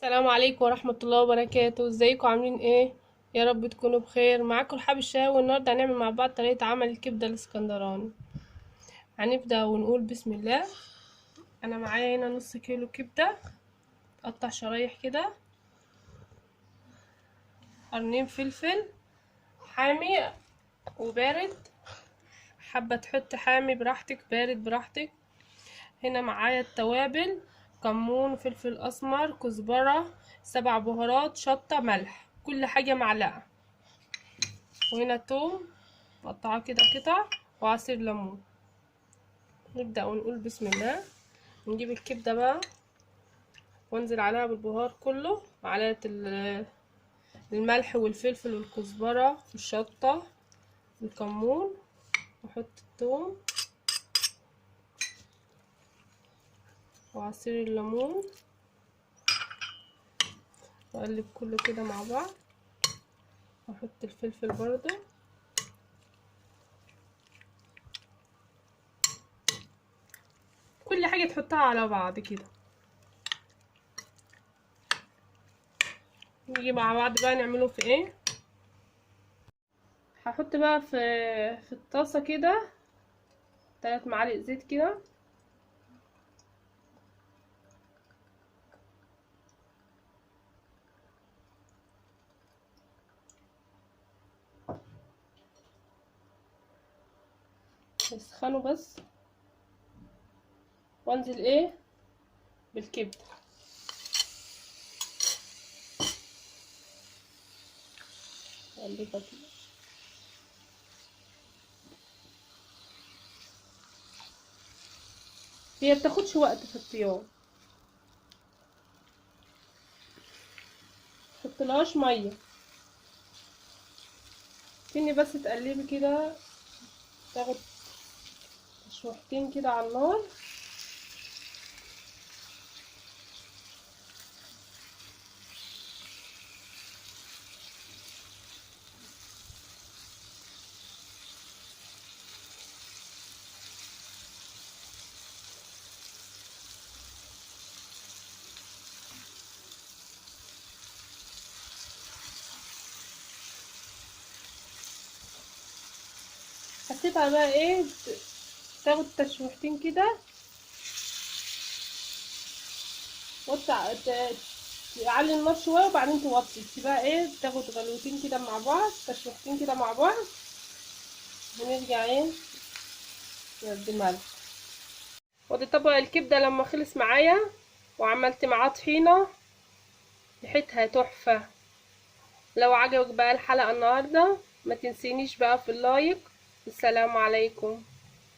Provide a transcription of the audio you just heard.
السلام عليكم ورحمة الله وبركاته. ازيكم عاملين ايه؟ يا رب تكونوا بخير. معاكم رحاب الشاوي، والنهارده هنعمل مع بعض طريقة عمل الكبدة الاسكندراني. هنبدأ ونقول بسم الله. انا معايا هنا نص كيلو كبدة، قطع شرايح كده. قرنين فلفل حامي وبارد، حابة تحط حامي براحتك، بارد براحتك. هنا معايا التوابل: كمون، فلفل اسمر، كزبرة، 7 بهارات، شطة، ملح، كل حاجة معلقة. وهنا توم مقطعاه كده قطع، وعصير ليمون. نبدأ ونقول بسم الله. نجيب الكبدة بقى وانزل عليها بالبهار كله، معلقة الملح والفلفل والكزبرة والشطة والكمون، واحط الثوم وعصير الليمون، واقلب كله كده مع بعض، واحط الفلفل برضو. كل حاجة تحطها على بعض كده. نيجي مع بعض بقى نعمله في ايه. هحط بقى في الطاسة كده 3 معالق زيت كده، يسخنوا بس، وانزل ايه بالكبده. اقلبها كده. هي بتاخدش وقت في الطياب، متحطلهاش ميه، تني بس تقلبي كده، تاخد تشويحتين كده على النار. هسيبها بقى ايه تاخد تشويحتين كده، تعلي النار شويه وبعدين توطي، تسيبها ايه تاخد غلوتين كده مع بعض، تشويحتين كده مع بعض، ونرجع ايه نقدمها لها. ودي طبق الكبده لما خلص معايا، وعملت معاه طحينه، ريحتها تحفه. لو عجبك بقى الحلقه النهارده، ما تنسينيش بقى في اللايك. السلام عليكم.